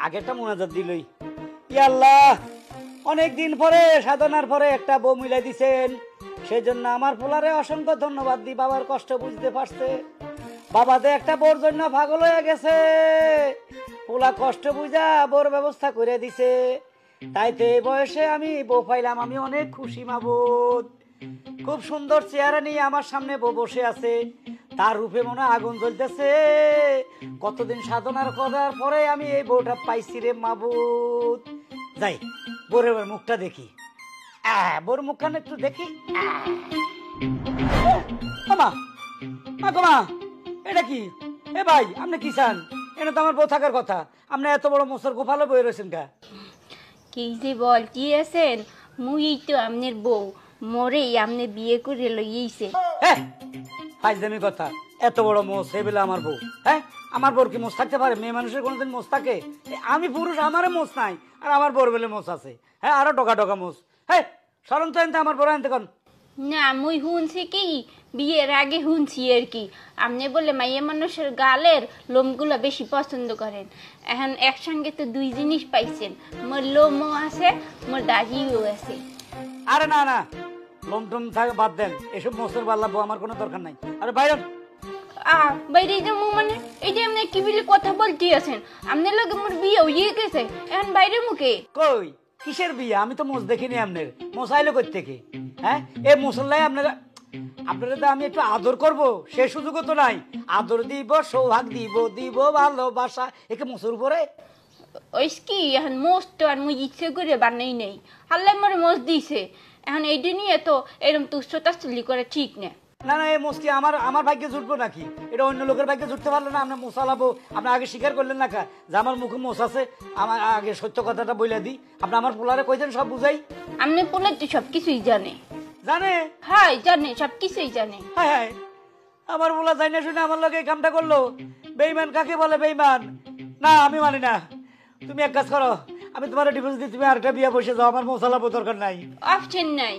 আগেরটা মোনাজাত দিলই। ইয়া আল্লাহ, অনেক দিন পরে সাধনার পরে একটা বউ মিলাই দিছেন, সেই জন্য আমার পোলারে অসংখ্য ধন্যবাদ দিই। বাবার কষ্ট বুঝতে পারছে, বাবাতে একটা বোর জন্য পাগল হয়ে গেছে, পোলা কষ্ট বুঝা বোর ব্যবস্থা করে দিছে, তাইতে এই বয়সে আমি বউ পাইলাম, আমি অনেক খুশি মাবুদ। খুব সুন্দর চেহারা নিয়ে আমার সামনে বউ বসে আছে, তার রূপে মনে আগুন জ্বলতেছে। কতদিন সাধনার করার পরে আমি এই বউটা পাইছি রে মাবুদ। যাই বোরের মুখটা দেখি, বোর মুখখানে একটু দেখি। এটা কি? এ ভাই, আপনি কি চান? এটা তো আমার বউ থাকার কথা, আপনি এত বড় মোসর গোপালে বয়ে রয়েছেন কা? কি যে বল কি আছেন, মুই তো আমনের বউ, মরে আমনে বিয়ে করে লইয়েছে। ফাইজলামি কথা, এত বড় মোষ এবেলা আমার বউ? হ্যাঁ, আমার বউর কি মোষ থাকতে পারে? মেয়ে মানুষের কোনোদিন মোষ থাকে? আমি পুরুষ, আমারও মোষ নাই, আর আমার বউর বেলে মোষ আছে। হ্যাঁ, আরো টকা টকা মোষ। হ্যাঁ, সরম তো আনতে আমার বড় আনতে কোন না, মুই শুনছি কি, বিয়ের আগে শুনছি আর কি, আপনি বলে মাইয়া মানুষের গালের লোমগুলো বেশি পছন্দ করেন। এখন একসঙ্গে তো দুই জিনিস পাইছেন, মোর লোমও আছে, মোর দাড়িও আছে। আরে না না, লোম টোম থাকে বাদ দেন, এসব মোষের বাল্লাবো আমার কোনো দরকার নাই। আরে বাইরে বাইরে যাবো মানে? এই যে আপনি কি বলে কথা বলতে আছেন, আপনার লোক মোর বিয়ে হয়ে গেছে, এখন বাইরে মুখে কই কিসের বিয়ে? আমি তো মোষ দেখিনি আপনার। মোষ আইলো কই থেকে? হ্যাঁ, এই মুসল্লাই আপনারা তো আমি একটু আদর করব, সে সুযোগও তো নাই। আদর দিব, সৌভাগ দিব, দিব ভালোবাসা, একে মোষের উপরে ওই কি এখন মোষ তো আর মুই ইচ্ছে করে বানাই নেই, হাল্লাই মোর মোষ দিছে। এখন এইটা নিয়ে তো এরকম তুচ্ছতাচ্ছলি করে ঠিক না। না না, এই মোষ কি আমার ভাগ্যে জুটবো নাকি? এটা অন্য লোকের ভাগ্যে জুটতে পারলো না। আপনার মোষ আলাবো, আপনি আগে স্বীকার করলেন না কা যে আমার মুখে মোষ আছে? আমার আগে সত্য কথাটা বইলা দিই, আপনি আমার পোলারে কইতেন সব বুঝাই। আপনি পোলা তো সব কিছুই জানে। জানে? হ্যাঁ জানে, সব কিছুই জানে। হ্যাঁ হ্যাঁ, আমার পোলা জানি না শুনে আমার লগে এই কামটা করলো। বেইমান কাকে বলে বেইমান? না, আমি মানি না। তুমি এক কাজ করো, আমি তোমার ডিভোর্স দিই, তুমি আরেকটা বিয়ে বসে যাও, আমার মশলা দরকার নাই। অপশন নাই,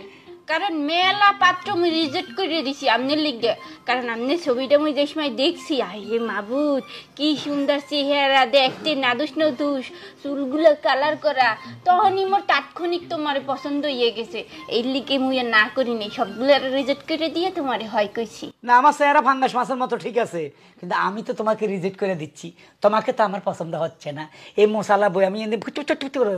কারণ মেলা পাত্র আমি রিজেক্ট করে দিছি আপনার লিগে। কারণ আপনার ছবিটা আমি যে সময় দেখছি, আরে মাবুদ কি সুন্দর চেহারা, দেখতে নাদুস নদুস, চুলগুলো কালার করা, তখনই মোর তাৎক্ষণিক তোমার পছন্দ হয়ে গেছে। এই লিগে মুই না করি নি, সবগুলো রিজেক্ট করে দিয়ে তোমার হয় কইছি। না, আমার চেহারা ফাঙ্গাস মাছের মতো ঠিক আছে, কিন্তু আমি তো তোমাকে রিজেক্ট করে দিচ্ছি, তোমাকে তো আমার পছন্দ হচ্ছে না। এই মশলা বই আমি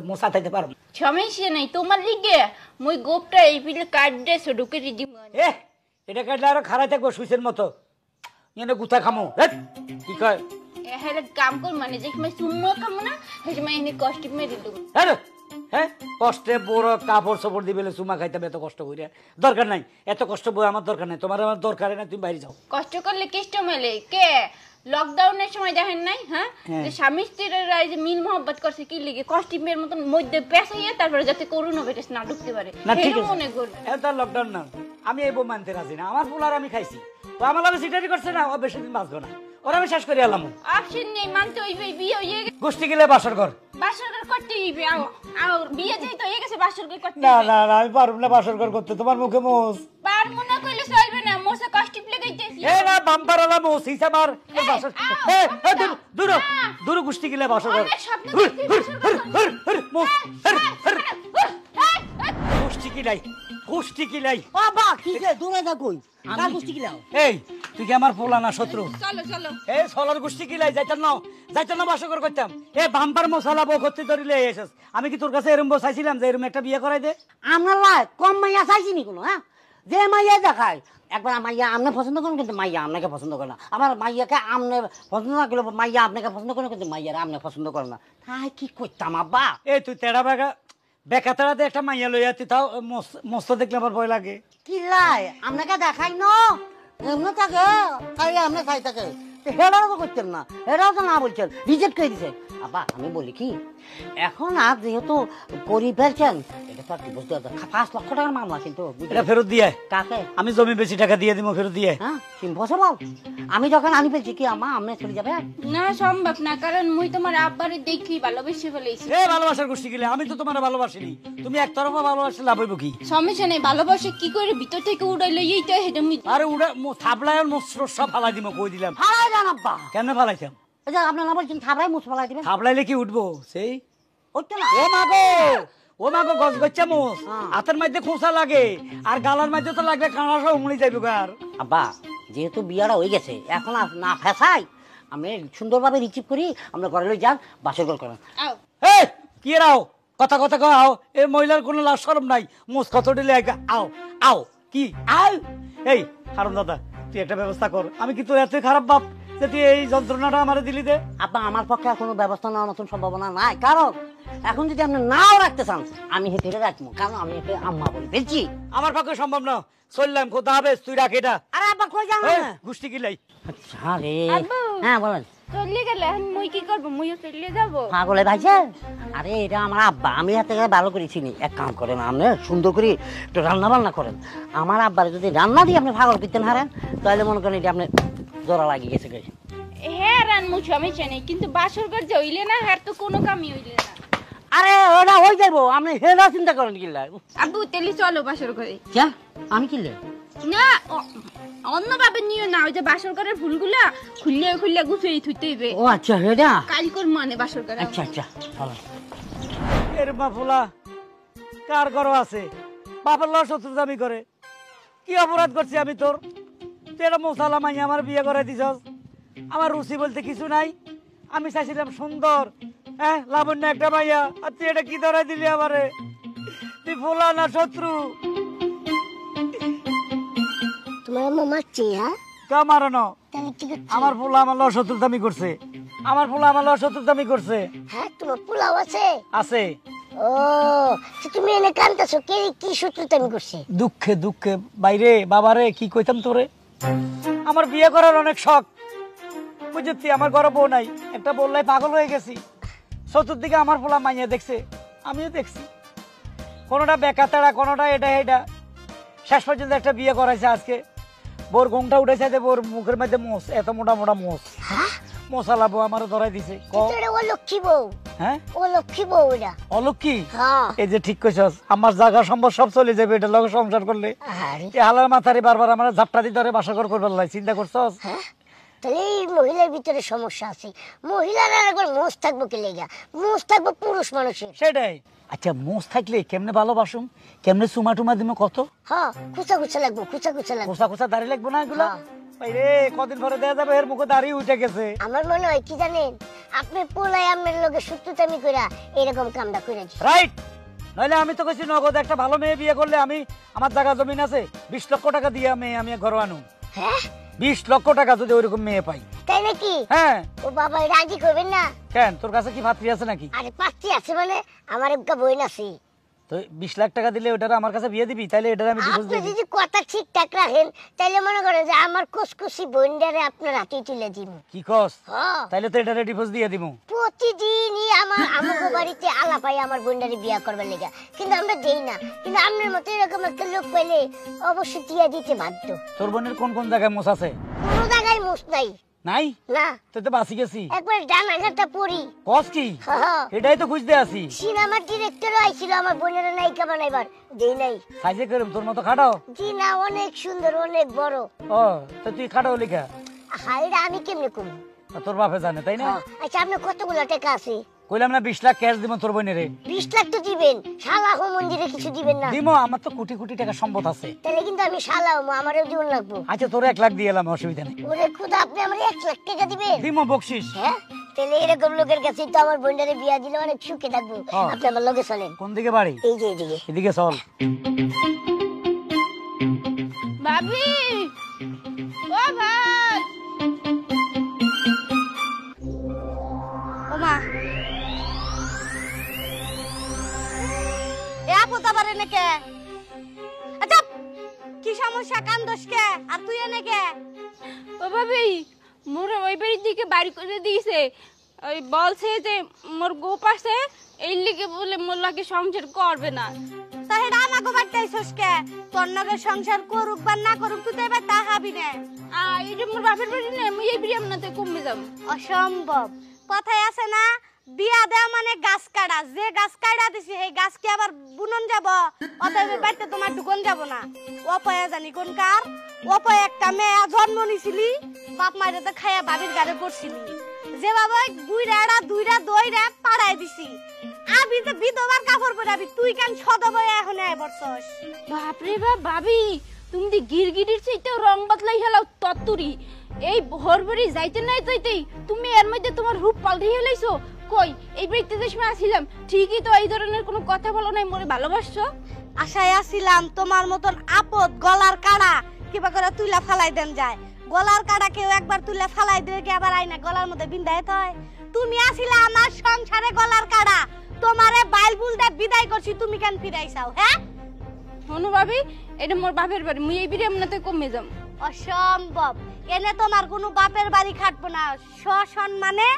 মশা খাইতে পারবো। সমস্যা নাই, তোমার লিগে মুই গোপটা এই পিলে কাট ড্রেস ঢুকে দিব। এটা কাটলে আরো খারাপ থাকবো সুইচের মতো, এনে গুথা খামো। কি কয় হ্যাঁ কাম কর, মানে যে সময় চুম্মো খামো না, সেই সময় এনে কষ্ট মেরে দেবো। হ্যাঁ, কষ্টে বড় কাপড় চোপড় দিবে চুমা খাইতে এত কষ্ট করিয়া দরকার নাই। এত কষ্ট বই আমার দরকার নাই, তোমার আমার দরকার নাই, তুমি বাইরে যাও। কষ্ট করলে কেষ্ট মেলে কে? লকডাউনের সময় দেখেন নাই? হ্যাঁ, স্বামী স্ত্রীরা যে মিল মহব্বত করছে কি লিগে, কস্টিউমের মতন মধ্যে পেঁচাইয়া তারপরে যাতে করোনা ভাইরাস না ঢুকতে পারে, মনে করবে। এটা লকডাউন না, আমি এই বউ মানতে রাজি না। আমার পোলার আমি খাইছি, তো আমার লাগে সিটারি করছে না, ও বেশি দিন বাঁচবো না, ওরা আমি শেষ করে এলাম। অপশন নেই, মানতে হইবে, বিয়ে হয়ে গেছে, গোষ্ঠী গেলে বাসর ঘর, বাসর ঘর করতে হইবে। আর বিয়ে যেহেতু হয়ে গেছে বাসর ঘর করতে। না না না, আমি পারবো না বাসর ঘর করতে, তোমার মুখে মোষ। পারবো না কইলে চলবে না, মোসে কস্টিউম লাগাইতেছি। এ না, বাম্পার আলা মোষ হিসা মার বাসর। দূর দূর গোষ্ঠী গেলে বাসর ঘর, গোষ্ঠী কি নাই, গোষ্ঠী কি নাই। বাবা কি রে দূরে যা কই কার গোষ্ঠী কি লাও? এই তুই কি আমার পোলা না শত্রু? চলো চলো, এই সলার গোষ্ঠী কি লাই, যাইতাম না বাসর করতাম। এ বাম্পার মশলা বউ করতে ধরিলে এসেছ, আমি কি তোর কাছে এরম বউ চাইছিলাম যে এরম একটা বিয়ে করাই দে? আমরা লাই কম মাইয়া চাইছি নি কোনো? হ্যাঁ, যে মাইয়া দেখায় একবার মাইয়া আমনে পছন্দ করুন, কিন্তু মাইয়া আপনাকে পছন্দ করে না। আমার মাইয়াকে আমনে পছন্দ না করলে মাইয়া আপনাকে পছন্দ করে, কিন্তু মাইয়ারা আমনে পছন্দ করে না। তাই কি করতাম আব্বা? এই তুই তেড়া বেকা তেড়াতে একটা মাইয়া লইয়া তুই তাও মস্ত দেখলে আমার ভয় লাগে। কি লাই আপনাকে দেখাই ন এমনি থাকে, তাই আপনি চাই থাকে, হেরাও তো করতেন না, হেরাও তো না বলছেন, রিজেক্ট করে দিছে। আব্বা আমি বলি কি, এখন আর যেহেতু করি ফেলছেন, এটা তো 5 লক্ষ টাকার মামলা, কিন্তু এটা ফেরত দিয়ে কাকে? আমি জমি বেশি টাকা দিয়ে দিব, ফেরত দিয়ে। হ্যাঁ ইম্পসিবল, আমি যখন আনি ফেলছি কি আমা আমনে চলে যাবে? না সম্ভব না, কারণ মুই তোমার আব্বারে দেখি ভালোবেসে ফেলেছি। এ ভালোবাসার গোষ্ঠী গেলে আমি তো তোমার ভালোবাসিনি, তুমি একতরফা ভালোবাসে লাভ হইব কি? সমস্যা নেই, ভালোবাসে কি করে ভিতর থেকে উড়াইলে এইটা হেডে মুই। আরে উড়া থাবলায় মোস্র সব ফালাই দিব, কই দিলাম। হারাই যান আব্বা। কেন ফালাইতাম? আচ্ছা আপনি না বলছেন থাবড়াই মুছ ফেলাই দিবেন, থাবলাইলে কি উঠবো সেই? হচ্ছে না? ও মাগো গছ গচ্চা মোস, হ্যাঁ। হাতের মধ্যে খোঁচা লাগে আর গালার মধ্যে তো লাগলে কাঁড়া সহ উমড়ি যাইব গার। আব্বা যেহেতু বিয়াটা হয়ে গেছে এখন আর না ফেসাই, আমি সুন্দরভাবে রিসিভ করি, আমরা ঘরে লই যান, বাসর ঘর করেন। আও এ কি রাও কথা কথা কও আও, এই মহিলার কোনো লাজ শরম নাই, মোস কত দিলে আও আও কি আও। এই হারাম দাদা তুই একটা ব্যবস্থা কর, আমি কি তোর এতই খারাপ বাপ যে তুই এই যন্ত্রণাটা আমারে দিলি দে? আব্বা আমার পক্ষে আর কোনো ব্যবস্থা নেওয়ার মতন সম্ভাবনা নাই, কারণ এখন যদি আপনি নাও রাখতে চান আমি হেঁটে হেঁটে রাখবো, কারণ আমি একে আম্মা বলি ফেলছি। আমার পক্ষে সম্ভব না, চললাম কোথা হবে তুই রাখ এটা। আরে আব্বা কই যান? গোষ্ঠী কিলাই আচ্ছা রে, আব্বু। হ্যাঁ বলেন। চলে গেলে এখন মুই কি করবো? মুইও চলে যাবো। পাগলে ভাইছে, আরে এটা আমার আব্বা, আমি হাতে ভালো করে চিনি। এক কাম করেন আপনি সুন্দর করে একটু রান্না বান্না করেন, আমার আব্বারে যদি রান্না দিয়ে আপনি পাগল করতেন হারেন তাহলে মনে করেন এটা আপনি জোড়া লাগিয়ে গেছে। হ্যাঁ রানমু সমস্যা নেই, কিন্তু বাসর ঘর যে হইলে না, আর তো কোনো কামই হইলে না। আরে ওটা হয়ে যাবো, আপনি হেনা চিন্তা করেন কিল্লা। আব্বু তেলি চলো বাসর ঘরে। যা আমি কিনলে না অন্য ভাবে নিও না, ওই যে বাসর ঘরের ফুলগুলা খুললে খুললে গুছিয়ে থুইতে হইবে। ও আচ্ছা হেডা, কাল কর মানে বাসর ঘরে। আচ্ছা আচ্ছা চলো। এর বাফুলা কার ঘর আছে, বাপের লস শত্রুতামি করে, কি অপরাধ করছি আমি তোর? তুই একটা মশালা মাই আমার বিয়ে করে দিছস, আমার রুচি বলতে কিছু নাই, আমি চাইছিলাম সুন্দর হ্যাঁ লাবণ্য একটা মাইয়া, আর তুই এটা কি ধরাই দিলি আমারে? তুই ফোলা না শত্রু? তোমার আম্মা মারছে? হ্যাঁ কে মারানো? তাহলে কি করছে? আমার ফুলা আমার লস শত্রুতামি করছে, আমার ফুলা আমার লস শত্রুতামি করছে। হ্যাঁ তোমার পোলাও আছে? আছে ও তো তুমি এনে কান্দাছো, কে কি শত্রুতামি করছে? দুঃখে দুঃখে বাইরে বাবারে কি কইতাম তোরে, আমার বিয়ে করার অনেক শখ বুঝছি, আমার ঘরে বউ নাই, একটা বললাই পাগল হয়ে গেছি, চতুর্দিকে আমার পোলা মাইয়া দেখছে, আমিও দেখছি, কোনোটা বেকাতাড়া কোনোটা এটা এটা, শেষ পর্যন্ত একটা বিয়ে করাইছে আজকে, বোর ঘুমটা উঠেছে, বোর মুখের মধ্যে মোষ, এত মোটা মোটা মোষ, হ্যাঁ মশালা বউ আমার ধরাই দিছে। কিন্তু এটা ও লক্ষ্মী বউ, হ্যাঁ ও লক্ষ্মী বউ এটা। অলক্ষী? হ্যাঁ এই যে ঠিক কইছস, আমার জায়গা সম্পদ সব চলে যাবে এটা লগে সংসার করলে। আরে এই হালার মাথারে বারবার আমার ঝাপটা দিয়ে ধরে বাসা ঘর করবার লাই, চিন্তা করছস? হ্যাঁ তাহলে এই মহিলার ভিতরে সমস্যা আছে, মহিলার আর একবার মোষ থাকবো কে লেগা, মোষ থাকবো পুরুষ মানুষের। সেটাই। আচ্ছা মোষ থাকলে কেমনে ভালোবাসুম, কেমনে চুমা টুমা দিমু কত? হ্যাঁ খুচা খুচা লাগবো, খুচা খুচা লাগবো। কোসা কোসা দাড়ি লাগবো না এগুলো? হ্যাঁ। রে কদিন পরে দেয়া যাবে এর মুখে দাড়ি উঠে গেছে। আমার মনে হয় কি জানেন, আপনি পোলাই আমার লগে শত্রুতামি কইরা এরকম কামটা করেছি। রাইট, নইলে আমি তো কইছি নগদ একটা ভালো মেয়ে বিয়ে করলে আমি, আমার জায়গা জমিন আছে, 20 লক্ষ টাকা দিয়ে আমি ঘর আনু। হ্যাঁ 20 লক্ষ টাকা যদি ওইরকম মেয়ে পাই। তাই নাকি? হ্যাঁ। ও বাবা রাজি করবেন না? কেন তোর কাছে কি ভাতৃ আছে নাকি? আরে পাত্রী আছে মানে আমার একটা বই আছে। তো 20 লাখ টাকা দিলে ওটার আমার কাছে বিয়ে দিবি, তাইলে এটার আমি ডিভোর্স আপনি দিয়ে দিই। যদি কথা ঠিকঠাক রাখেন তাইলে মনে করেন যে আমার কুসকুসি বইন্ডারে আপনার হাতে তুলে দিব। কি কস? হ্যাঁ তাইলে তো এটারে ডিভোর্স দিয়ে দিমু। প্রতিদিনই আমার আমাকে বাড়িতে আলাপাই আমার বইন্ডারে বিয়া করবার লেগা, কিন্তু আমরা দেই না। কিন্তু আপনার মতো এরকম একটা লোক পেলে অবশ্যই দিয়ে দিতে বাধ্য। তোর বোনের কোন কোন জায়গায় মোষ আছে? কোনো জায়গায় মুখ নাই। নাই? না তুই তো বাঁচি গেছি। একবার ডানা ঘাটা পড়ি। কস কি? হ্যাঁ এটাই তো খুঁজতে আছি। সিনেমার ডিরেক্টরও আইছিল আমার বোনের নায়িকা বানাইবার, দেই নাই। সাইজে করুম তোর মতো খাটাও? জি না, অনেক সুন্দর অনেক বড়। ও তো তুই খাটাও লিখা? হাইরা আমি কেমনে কমু? তোর বাপে জানে তাই না? আচ্ছা আপনার কতগুলো টাকা আছে? কইলাম না 20 লাখ ক্যাশ দিব তোর বোনেরে। 20 লাখ তো দিবেন, শালা হো মন্দিরে কিছু দিবেন না? দিমো, আমার তো কোটি কোটি টাকা সম্পদ আছে। তাহলে কিন্তু আমি শালা হবো, আমারও জীবন লাগবো। আচ্ছা তোর 1 লাখ দিয়ে এলাম, অসুবিধা নেই। ওরে খুদা, আপনি আমার 1 লাখ টাকা দিবেন? দিমো বকশিস। হ্যাঁ তাহলে এরকম লোকের কাছে তো আমার বোনটারে বিয়া দিলে অনেক সুখে থাকবো। হ্যাঁ। আপনি আমার লগে চলেন। কোন দিকে বাড়ি? এই যে এদিকে। এদিকে চল। ভাবি ও ভাই, ও মা এ আপদ আবার এনে কে? আচ্ছা কি সমস্যা, কান্দোস কে? আর তুই এনে কে? ও ভাবি মোর ওই বাড়ির দিকে বাড়ি করে দিয়েছে, ওই বলছে যে মোর গোপ আছে, এই লিগে বলে মোর লাগে সংসার করবে না। তাহেরা আমাকে বাড়তেছস কে? তোর নগে সংসার করুক বা না করুক তুই তো এবার তা হাবি না। এটা মোর বাপের বাড়ি না, আমি এই বাড়ি আপনাতে কমে যাব। অসম্ভব। কথায় আছে না, বিয়া দেওয়া মানে গাছ কাটা। যে গাছ কাটা দিছি সেই গাছ কি আবার বুনন যাব? অতএব বাড়িতে তোমার ঢুকন যাব না। অপয়া জানি কোন কার, অপয়া একটা মেয়ে জন্ম নিছিলি, বাপ মায়ের তো খাইয়া বাবির গাড়ে পড়ছিলি। যেভাবে বুইরাটা দুইরা দইরা পাড়াই দিছি আমি তো বিধবার কাপড় পরে আবি তুই কেন সদবয়ে এখন আয় বরছস বাপরে বাপ ভাবি তুমি দি গিরগিটির চাইতেও রং বদলাই হেলাও তত্তুরি এই হরবরি যাইতে নাই যাইতেই তুমি এর মধ্যে তোমার রূপ পাল্টে হেলাইছো কই এই বাড়িতে যে সময় আসিলাম ঠিকই তো এই ধরনের কোনো কথা বলো নাই মোরে ভালোবাসছো আশায় আছিলাম তোমার মতন আপদ গলার কাড়া কিবা করে তুইলা ফালাই দেন যায় গলার কাড়া কেউ একবার তুইলা ফালাই দিয়ে কি আবার আইনা গলার মধ্যে বিন্দায় হয় তুমি আসিলা আমার সংসারে গলার কাড়া তোমারে বাইল বুলদা বিদায় করছি তুমি কেন ফিরাইছাও হ্যাঁ হনু ভাবি এটা মোর বাপের বাড়ি মুই এই বিড়ি এমনিতে কমে যাম অসম্ভব এনে তোমার কোনো বাপের বাড়ি খাটবো না সসম্মানে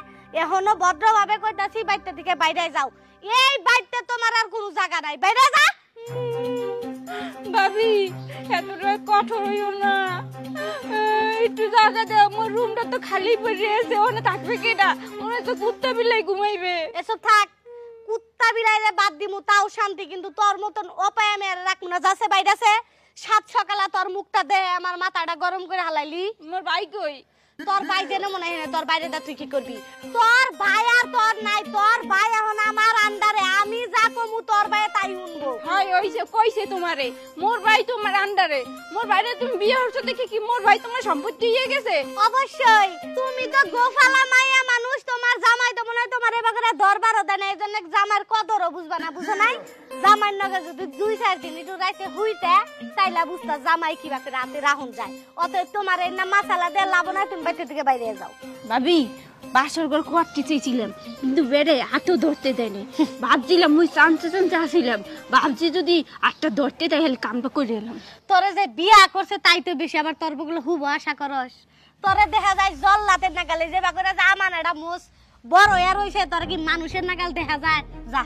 এখনো ভদ্রভাবে কইতাছি বাইতে থেকে বাইরে যাও এই বাইতে তোমার আর কোনো জায়গা নাই বাইরে যা ভাবি এতটা কঠোর হইও না একটু জায়গা দাও মোর রুমটা তো খালি পড়ে আছে ওখানে থাকবে কেডা ওখানে তো কুত্তা বিলাই ঘুমাইবে এসব থাক কুত্তা বিড়াইরে বাদ দিমু তাও শান্তি কিন্তু তোর মতন অপায়া মেয়ের রাখবো না যাচ্ছে বাইরেছে সাত সকালে তোর মুখটা দে আমার মাথাটা গরম করে হালাইলি মোর ভাই কই তোর ভাই জেনে মনে হয় না তোর বাইরে দা তুই কি করবি তোর ভাই আর তোর নাই তোর ভাই এখন আমার আন্ডারে আমি যা কমু তোর ভাই তাই উনবো হাই ওইছে কইছে তোমারে মোর ভাই তোমার আন্ডারে মোর ভাইরে তুমি বিয়ে হচ্ছ দেখে কি মোর ভাই তোমার সম্পত্তি হয়ে গেছে অবশ্যই তুমি তো গোফালা মাইয়া মানুষ তোমার জামাই তো মনে হয় তোমার এবারে দরবারও দেয় না এই জন্য জামার কদরও বুঝবা না বুঝো নাই জামাই নগে যদি 2-4 দিন একটু রাইতে হইতে তাইলা বুঝতা জামাই কিবা করে রাতে রাহুন যায় অতএব তোমার এই না মাসালা দিয়ে লাভ না তুমি বাইরে থেকে বাইরে যাও ভাবি বাসর ঘর কোয়ারটি চেয়েছিলাম কিন্তু বেড়ে হাতও ধরতে দেয়নি ভাবছিলাম মুই চান্সে আসিলাম ভাবছি যদি আটটা ধরতে দেয় হলে কামটা করে এলাম তোরে যে বিয়া করছে তাই তো বেশি আবার তোর বগুলো হুব আশা করস তোরে দেখা যায় জল্লাতের নাগালে যে বাগরে যা মানেটা মুস বড় আর হইছে তোর কি মানুষের নাগাল দেখা যায় যা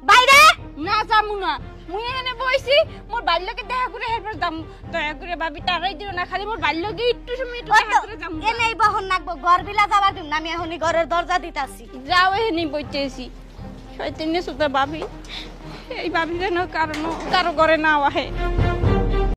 বাইরে না যামু না মুই এখানে বইছি মোর বাল্যকে দেখা করে হেরবার যাম দয়া করে ভাবি তারাই দিও না খালি মোর বাল্যকে একটু সময় একটু দেখা করে যাম এনেই বহন নাকবো ঘর বিলা যাবার দিম না আমি এখনই ঘরের দরজা দিতাছি যাও এখানে বইতেছি শয়তানি সুতা ভাবি এই ভাবি যেন কারো ঘরে না আহে